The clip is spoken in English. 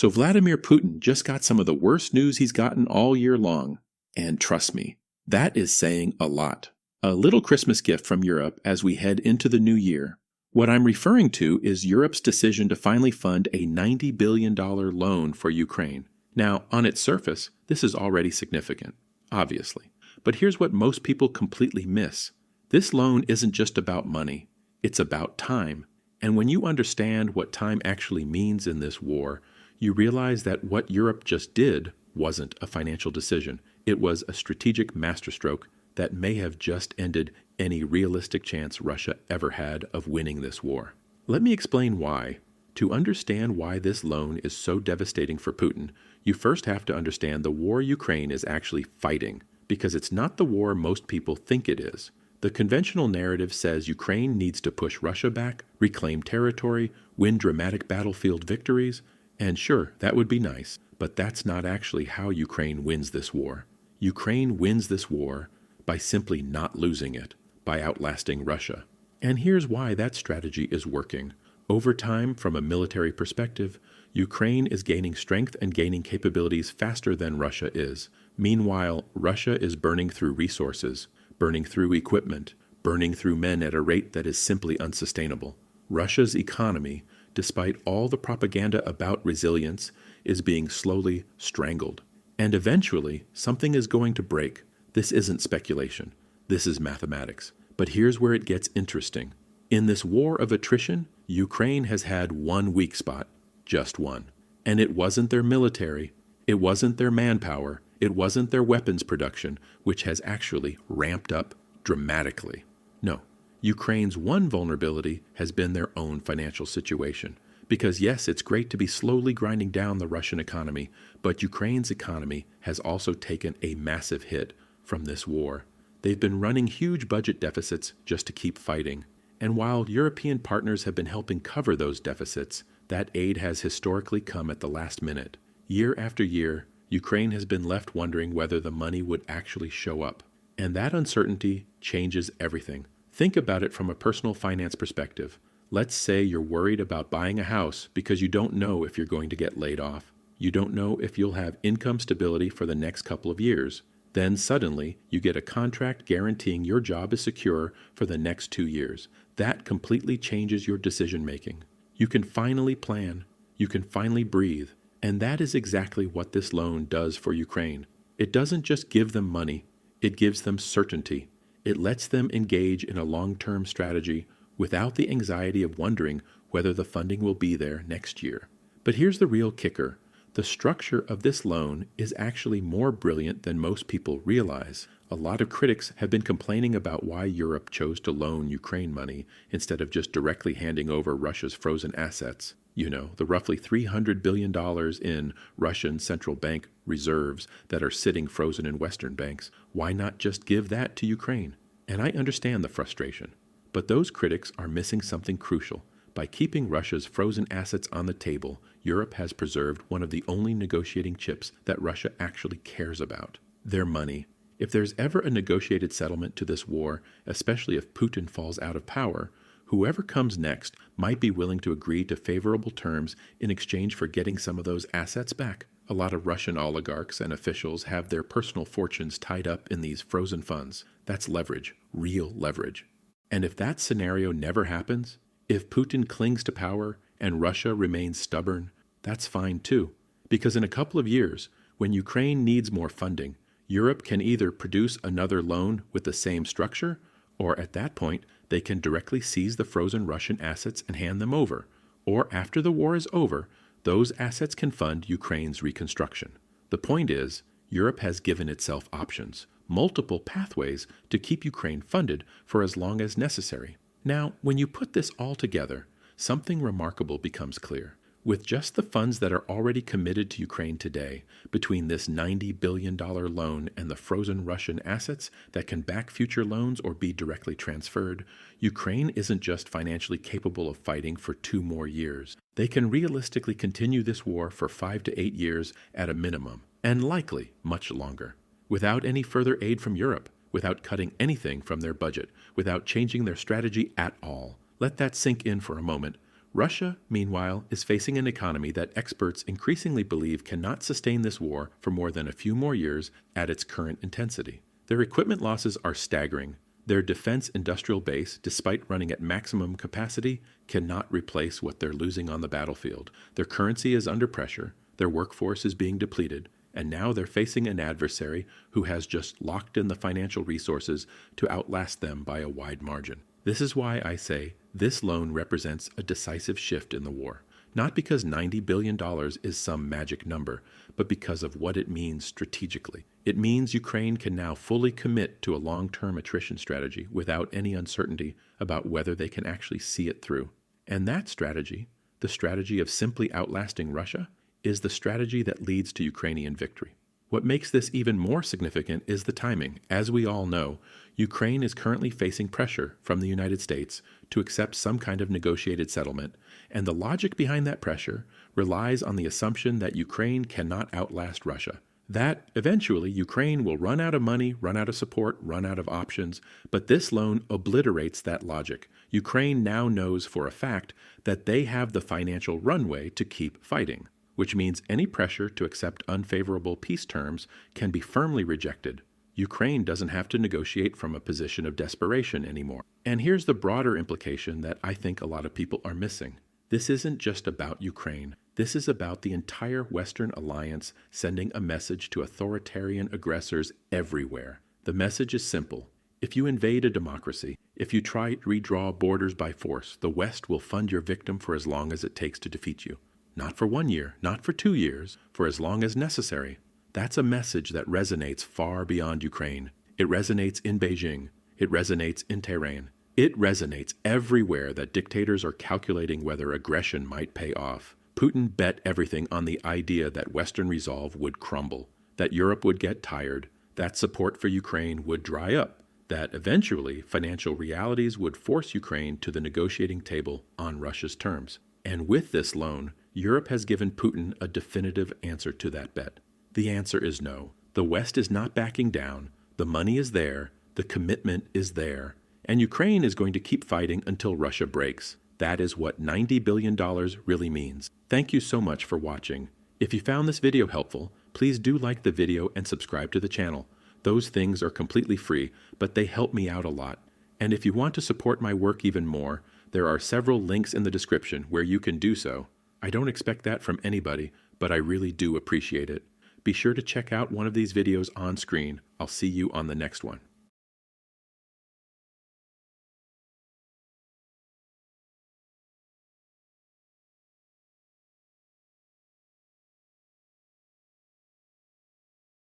So Vladimir Putin just got some of the worst news he's gotten all year long. And trust me, that is saying a lot. A little Christmas gift from Europe as we head into the new year. What I'm referring to is Europe's decision to finally fund a $90 billion loan for Ukraine. Now, on its surface, this is already significant, obviously. But here's what most people completely miss. This loan isn't just about money. It's about time. And when you understand what time actually means in this war, you realize that what Europe just did wasn't a financial decision. It was a strategic masterstroke that may have just ended any realistic chance Russia ever had of winning this war. Let me explain why. To understand why this loan is so devastating for Putin, you first have to understand the war Ukraine is actually fighting, because it's not the war most people think it is. The conventional narrative says Ukraine needs to push Russia back, reclaim territory, win dramatic battlefield victories, and sure, that would be nice, but that's not actually how Ukraine wins this war. Ukraine wins this war by simply not losing it, by outlasting Russia. And here's why that strategy is working. Over time, from a military perspective, Ukraine is gaining strength and gaining capabilities faster than Russia is. Meanwhile, Russia is burning through resources, burning through equipment, burning through men at a rate that is simply unsustainable. Russia's economy, despite all the propaganda about resilience, is being slowly strangled. And eventually, something is going to break. This isn't speculation. This is mathematics. But here's where it gets interesting. In this war of attrition, Ukraine has had one weak spot. Just one. And it wasn't their military. It wasn't their manpower. It wasn't their weapons production, which has actually ramped up dramatically. No. Ukraine's one vulnerability has been their own financial situation. Because yes, it's great to be slowly grinding down the Russian economy, but Ukraine's economy has also taken a massive hit from this war. They've been running huge budget deficits just to keep fighting. And while European partners have been helping cover those deficits, that aid has historically come at the last minute. Year after year, Ukraine has been left wondering whether the money would actually show up. And that uncertainty changes everything. Think about it from a personal finance perspective. Let's say you're worried about buying a house because you don't know if you're going to get laid off. You don't know if you'll have income stability for the next couple of years. Then suddenly, you get a contract guaranteeing your job is secure for the next 2 years. That completely changes your decision making. You can finally plan. You can finally breathe. And that is exactly what this loan does for Ukraine. It doesn't just give them money. It gives them certainty. It lets them engage in a long-term strategy without the anxiety of wondering whether the funding will be there next year. But here's the real kicker. The structure of this loan is actually more brilliant than most people realize. A lot of critics have been complaining about why Europe chose to loan Ukraine money instead of just directly handing over Russia's frozen assets. You know, the roughly $300 billion in Russian central bank reserves that are sitting frozen in Western banks. Why not just give that to Ukraine? And I understand the frustration. But those critics are missing something crucial. By keeping Russia's frozen assets on the table, Europe has preserved one of the only negotiating chips that Russia actually cares about: their money. If there's ever a negotiated settlement to this war, especially if Putin falls out of power, whoever comes next might be willing to agree to favorable terms in exchange for getting some of those assets back. A lot of Russian oligarchs and officials have their personal fortunes tied up in these frozen funds. That's leverage, real leverage. And if that scenario never happens, if Putin clings to power and Russia remains stubborn, that's fine too. Because in a couple of years, when Ukraine needs more funding, Europe can either produce another loan with the same structure, or at that point, they can directly seize the frozen Russian assets and hand them over. Or after the war is over, those assets can fund Ukraine's reconstruction. The point is, Europe has given itself options, multiple pathways to keep Ukraine funded for as long as necessary. Now, when you put this all together, something remarkable becomes clear. With just the funds that are already committed to Ukraine today, between this $90 billion loan and the frozen Russian assets that can back future loans or be directly transferred, Ukraine isn't just financially capable of fighting for 2 more years. They can realistically continue this war for 5 to 8 years at a minimum, and likely much longer, without any further aid from Europe, without cutting anything from their budget, without changing their strategy at all. Let that sink in for a moment. Russia, meanwhile, is facing an economy that experts increasingly believe cannot sustain this war for more than a few more years at its current intensity. Their equipment losses are staggering. Their defense industrial base, despite running at maximum capacity, cannot replace what they're losing on the battlefield. Their currency is under pressure, their workforce is being depleted, and now they're facing an adversary who has just locked in the financial resources to outlast them by a wide margin. This is why I say this loan represents a decisive shift in the war. Not because $90 billion is some magic number, but because of what it means strategically. It means Ukraine can now fully commit to a long-term attrition strategy without any uncertainty about whether they can actually see it through. And that strategy, the strategy of simply outlasting Russia, is the strategy that leads to Ukrainian victory. What makes this even more significant is the timing. As we all know, Ukraine is currently facing pressure from the United States to accept some kind of negotiated settlement, and the logic behind that pressure relies on the assumption that Ukraine cannot outlast Russia. That eventually Ukraine will run out of money, run out of support, run out of options, but this loan obliterates that logic. Ukraine now knows for a fact that they have the financial runway to keep fighting, which means any pressure to accept unfavorable peace terms can be firmly rejected. Ukraine doesn't have to negotiate from a position of desperation anymore. And here's the broader implication that I think a lot of people are missing. This isn't just about Ukraine. This is about the entire Western alliance sending a message to authoritarian aggressors everywhere. The message is simple. If you invade a democracy, if you try to redraw borders by force, the West will fund your victim for as long as it takes to defeat you. Not for 1 year, not for 2 years, for as long as necessary. That's a message that resonates far beyond Ukraine. It resonates in Beijing. It resonates in Tehran. It resonates everywhere that dictators are calculating whether aggression might pay off. Putin bet everything on the idea that Western resolve would crumble, that Europe would get tired, that support for Ukraine would dry up, that eventually financial realities would force Ukraine to the negotiating table on Russia's terms. And with this loan, Europe has given Putin a definitive answer to that bet. The answer is no. The West is not backing down. The money is there. The commitment is there. And Ukraine is going to keep fighting until Russia breaks. That is what $90 billion really means. Thank you so much for watching. If you found this video helpful, please do like the video and subscribe to the channel. Those things are completely free, but they help me out a lot. And if you want to support my work even more, there are several links in the description where you can do so. I don't expect that from anybody, but I really do appreciate it. Be sure to check out one of these videos on screen. I'll see you on the next one.